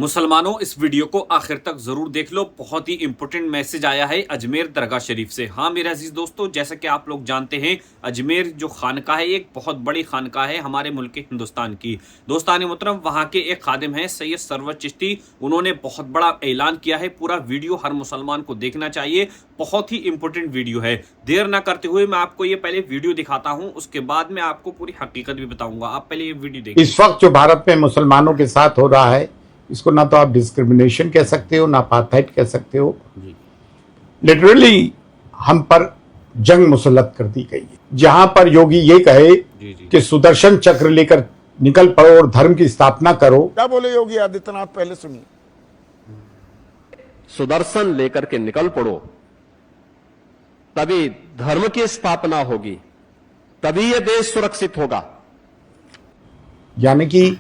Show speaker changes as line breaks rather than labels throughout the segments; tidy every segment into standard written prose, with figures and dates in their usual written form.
मुसलमानों, इस वीडियो को आखिर तक जरूर देख लो। बहुत ही इंपॉर्टेंट मैसेज आया है अजमेर दरगाह शरीफ से। हाँ मेरे अजीज दोस्तों, जैसा कि आप लोग जानते हैं, अजमेर जो खानका है एक बहुत बड़ी खानका है हमारे मुल्क के हिंदुस्तान की। दोस्तान मोहतरम, वहाँ के एक खादिम है सैयद सरवर चिश्ती। उन्होंने बहुत बड़ा ऐलान किया है। पूरा वीडियो हर मुसलमान को देखना चाहिए। बहुत ही इंपॉर्टेंट वीडियो है। देर ना करते हुए मैं आपको ये पहले वीडियो दिखाता हूँ, उसके बाद मैं आपको पूरी हकीकत भी बताऊंगा। आप पहले ये वीडियो देखिए।
इस वक्त जो भारत में मुसलमानों के साथ हो रहा है, इसको ना तो आप डिस्क्रिमिनेशन कह सकते हो, ना अपार्थाइड कह सकते हो। लिटरली हम पर जंग मुसल्लत कर दी गई है। जहां पर योगी ये कहे कि सुदर्शन चक्र लेकर निकल पड़ो और धर्म की स्थापना करो।
क्या बोले योगी आदित्यनाथ, पहले सुनिए।
सुदर्शन लेकर के निकल पड़ो, तभी धर्म की स्थापना होगी, तभी यह देश सुरक्षित होगा।
यानी कि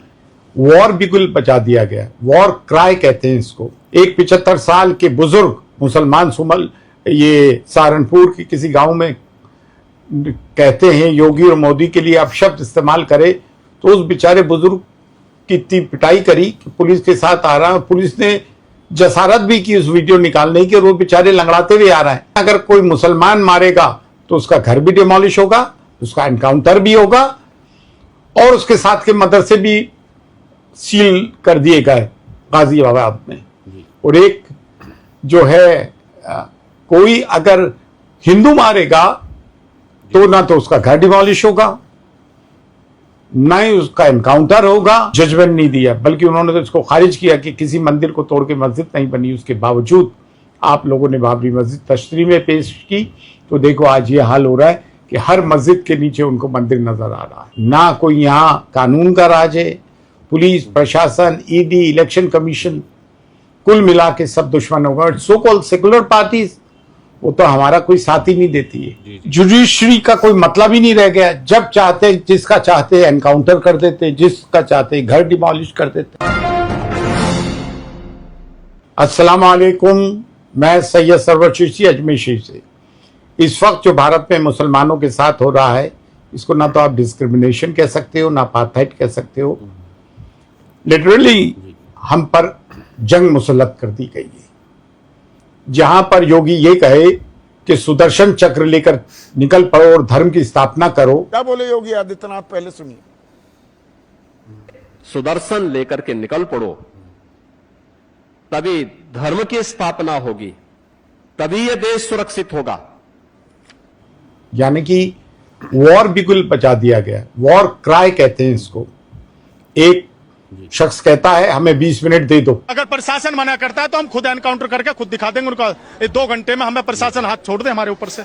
वॉर बिगुल बचा दिया गया। वॉर क्राई कहते हैं इसको। एक 75 साल के बुजुर्ग मुसलमान सुमल ये सहारनपुर के किसी गांव में कहते हैं योगी और मोदी के लिए आप शब्द इस्तेमाल करें, तो उस बेचारे बुजुर्ग की इतनी पिटाई करी कि पुलिस के साथ आ रहा है। पुलिस ने जसारत भी की उस वीडियो निकालने की, और वो बेचारे लंगड़ाते हुए आ रहे हैं। अगर कोई मुसलमान मारेगा तो उसका घर भी डिमोलिश होगा, उसका एनकाउंटर भी होगा, और उसके साथ के मदरसे भी सील कर दिए गए गाजियाबाद में। और एक जो है कोई अगर हिंदू मारेगा तो ना तो उसका घर डिमोलिश होगा, ना ही उसका एनकाउंटर होगा। जजमेंट नहीं दिया, बल्कि उन्होंने तो इसको खारिज किया कि किसी मंदिर को तोड़ के मस्जिद नहीं बनी। उसके बावजूद आप लोगों ने बाबरी मस्जिद तशरीह में पेश की, तो देखो आज ये हाल हो रहा है कि हर मस्जिद के नीचे उनको मंदिर नजर आ रहा है। ना कोई यहाँ कानून का राज है। पुलिस प्रशासन, ईडी, इलेक्शन कमीशन, कुल मिला के सब दुश्मन होगा। और सो कॉल्ड सेकुलर पार्टीज, वो तो हमारा कोई साथ ही नहीं देती है। जुडिशरी का कोई मतलब ही नहीं रह गया। जब चाहते जिसका चाहते एनकाउंटर कर देते, जिसका चाहते घर डिमोलिश कर देते। अस्सलाम वालेकुम, मैं सैयद सरवर चिश्ती अजमेर शरीफ से। इस वक्त जो भारत में मुसलमानों के साथ हो रहा है, इसको ना तो आप डिस्क्रिमिनेशन कह सकते हो, ना अपार्थाइड कह सकते हो। लिटरली हम पर जंग मुसल्लत कर दी गई है। जहां पर योगी ये कहे कि सुदर्शन चक्र लेकर निकल पड़ो और धर्म की स्थापना करो।
क्या बोले योगी आदित्यनाथ, पहले सुनिए।
सुदर्शन लेकर के निकल पड़ो, तभी धर्म की स्थापना होगी, तभी यह देश सुरक्षित होगा।
यानी कि वॉर बिगुल बचा दिया गया। वॉर क्राई कहते हैं इसको। एक शख्स कहता है हमें 20 मिनट दे दो।
अगर प्रशासन मना करता है तो हम खुद एनकाउंटर करके खुद दिखा देंगे उनका। 2 घंटे में हमें प्रशासन हाथ छोड़ दे हमारे ऊपर से।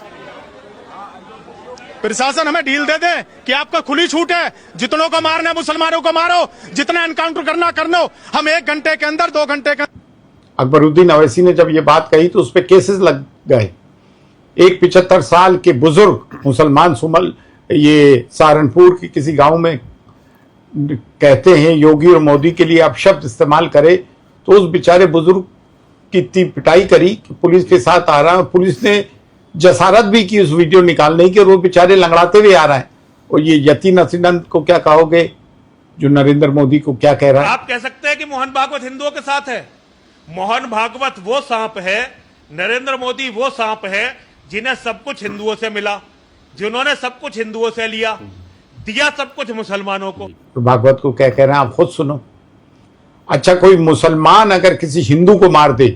प्रशासन हमें डील दे दे कि आपका खुली छूट है, जितनों को मारना है मुसलमानों को मारो, जितना एनकाउंटर करना कर लो। हम 1 घंटे के अंदर, 2 घंटे के।
अकबरुद्दीन अवैसी ने जब ये बात कही तो उस पर केसेस लग गए। एक 75 साल के बुजुर्ग मुसलमान सुमल ये सहारनपुर के किसी गांव में कहते हैं योगी और मोदी के लिए आप शब्द इस्तेमाल करें, तो उस बेचारे बुजुर्ग की इतनी पिटाई करी कि पुलिस के साथ आ रहा है। पुलिस ने जसारत भी की उस वीडियो निकालने की, और वो बेचारे लंगड़ाते हुए आ रहे हैं। और ये यति नसीनंद को क्या कहोगे, जो नरेंद्र मोदी को क्या कह रहा है?
आप कह सकते हैं कि मोहन भागवत हिंदुओं के साथ है। मोहन भागवत वो सांप है, नरेंद्र मोदी वो सांप है जिन्हें सब कुछ हिंदुओं से मिला, जिन्होंने सब कुछ हिंदुओं से लिया, दिया सब कुछ मुसलमानों को।
तो भागवत को क्या कह रहे हैं आप खुद सुनो। अच्छा, कोई मुसलमान अगर किसी हिंदू को मार दे,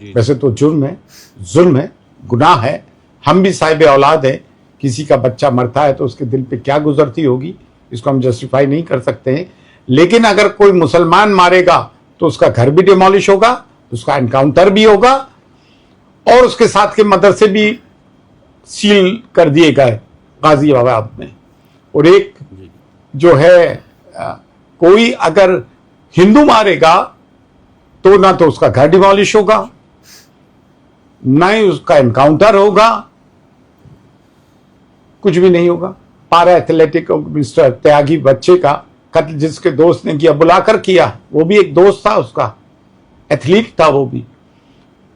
वैसे तो जुर्म है, जुल्म है, गुनाह है। हम भी साहिब औलाद हैं। किसी का बच्चा मरता है तो उसके दिल पे क्या गुजरती होगी, इसको हम जस्टिफाई नहीं कर सकते हैं। लेकिन अगर कोई मुसलमान मारेगा तो उसका घर भी डिमोलिश होगा, उसका एनकाउंटर भी होगा, और उसके साथ के मदरसे भी सील कर दिए गए गाजियाबाद में। और एक जो है कोई अगर हिंदू मारेगा तो ना तो उसका घर डिमोलिश होगा, ना ही उसका एनकाउंटर होगा, कुछ भी नहीं होगा। पारा एथलेटिक मिस्टर त्यागी बच्चे का कत्ल जिसके दोस्त ने किया, बुलाकर किया, वो भी एक दोस्त था उसका, एथलीट था वो भी,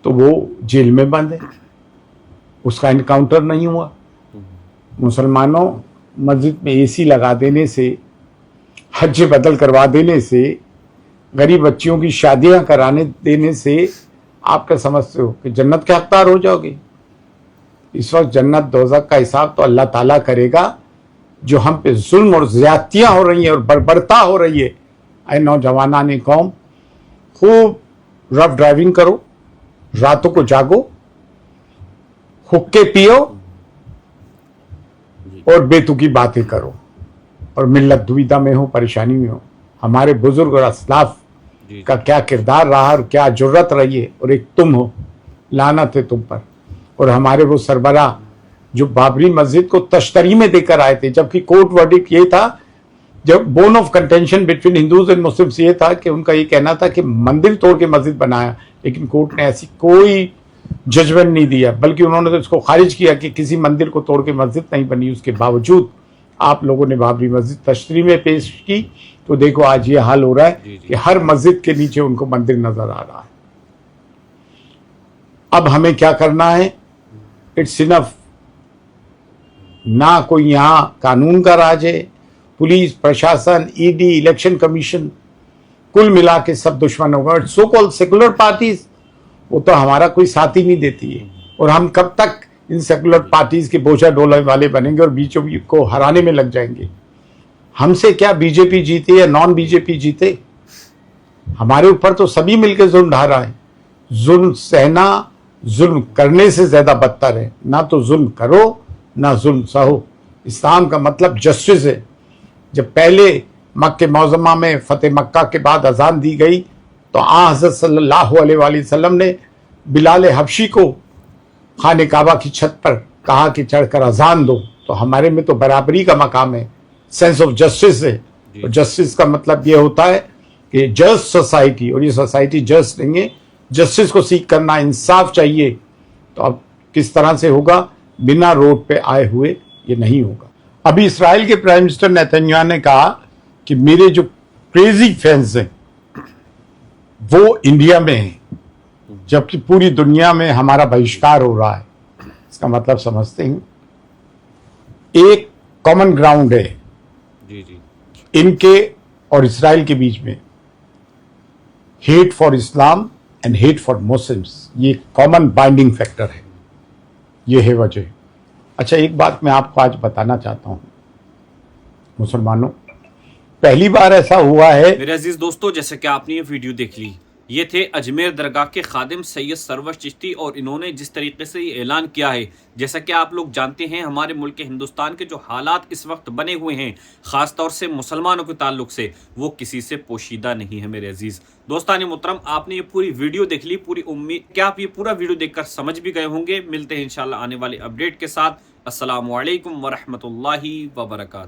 तो वो जेल में बंद है, उसका एनकाउंटर नहीं हुआ। मुसलमानों, मस्जिद में एसी लगा देने से, हज बदल करवा देने से गरीब बच्चियों की शादियां कराने देने से आप क्या समझते हो कि जन्नत के हकदार हो जाओगे? इस वक्त जन्नत दोज़ख का हिसाब तो अल्लाह ताला करेगा। जो हम पे जुल्म और ज्यादतियां हो रही हैं और बर्बरता हो रही है, ऐ नौजवानाने कौम, खूब रफ ड्राइविंग करो, रातों को जागो, हुक्के पियो और बेतुकी बातें करो, और मिल्लत दुविधा में हो, परेशानी में हो। हमारे बुजुर्ग और असलाफ का क्या किरदार रहा और क्या जुर्रत रही है, और एक तुम हो, लानत है तुम पर। और हमारे वो सरबराह जो बाबरी मस्जिद को तश्तरी में देकर आए थे, जबकि कोर्ट वर्डिक्ट ये था, जब bone of contention between Hindus and Muslims ये था कि उनका ये कहना था कि मंदिर तोड़ के मस्जिद बनाया, लेकिन कोर्ट ने ऐसी कोई जजमेंट नहीं दिया, बल्कि उन्होंने तो इसको खारिज किया कि किसी मंदिर को तोड़ के मस्जिद नहीं बनी। उसके बावजूद आप लोगों ने बाबरी मस्जिद तश्तरी में पेश की, तो देखो आज ये हाल हो रहा है कि हर मस्जिद के नीचे उनको मंदिर नजर आ रहा है। अब हमें क्या करना है? It's enough. ना कोई यहां कानून का राज है, पुलिस प्रशासन, ईडी, इलेक्शन कमीशन, कुल मिला के सब दुश्मन होगा। और सो कॉल्ड सेकुलर पार्टीज, वो तो हमारा कोई साथ ही नहीं देती है, और हम कब तक इन सेकुलर पार्टीज के बोझा ढोने वाले बनेंगे और बीचों बीच को हराने में लग जाएंगे? हमसे क्या बीजेपी जीते या नॉन बीजेपी जीते, हमारे ऊपर तो सभी मिलकर जुल्म ढा रहा है। जुल्म सहना जुल्म करने से ज्यादा बदतर है। ना तो जुल्म करो, ना जुल्म सहो। इस्लाम का मतलब जस्टिस है। जब पहले मक्के मौज़मा में फतेह मक्का के बाद अजान दी गई, तो हज़रत सल्लल्लाहु अलैहि वसल्लम ने बिलाल हबशी को खाने काबा की छत पर कहा कि चढ़कर अजान दो। तो हमारे में तो बराबरी का मकाम है, सेंस ऑफ जस्टिस है। और जस्टिस का मतलब ये होता है कि जस्ट सोसाइटी, और ये सोसाइटी जस्ट नहीं है, जस्टिस को सीख करना, इंसाफ चाहिए। तो अब किस तरह से होगा? बिना रोड पे आए हुए ये नहीं होगा। अभी इसराइल के प्राइम मिनिस्टर नेतन्याहू ने कहा कि मेरे जो क्रेजी फैंस हैं वो इंडिया में हैं, जबकि पूरी दुनिया में हमारा बहिष्कार हो रहा है। इसका मतलब समझते हैं, एक कॉमन ग्राउंड है इनके और इसराइल के बीच में, hate for Islam and hate for Muslims. ये कॉमन बाइंडिंग फैक्टर है, ये है वजह। अच्छा, एक बात मैं आपको आज बताना चाहता हूं मुसलमानों, पहली बार ऐसा हुआ है।
मेरे अजीज दोस्तों, जैसे कि आपने ये वीडियो देख ली, ये थे अजमेर दरगाह के खादिम सैयद सरवर चिश्ती, और इन्होंने जिस तरीके से ये ऐलान किया है, जैसा कि आप लोग जानते हैं, हमारे मुल्क के हिंदुस्तान के जो हालात इस वक्त बने हुए हैं, ख़ास तौर से मुसलमानों के ताल्लुक से, वो किसी से पोशीदा नहीं है। मेरे अजीज़ दोस्तान मोहतरम, आपने ये पूरी वीडियो देख ली, पूरी उम्मीद क्या आप ये पूरा वीडियो देखकर समझ भी गए होंगे। मिलते हैं इंशाल्लाह आने वाले अपडेट के साथ। अस्सलामु अलैकुम वरहमतुल्लाहि वबरकातुहू।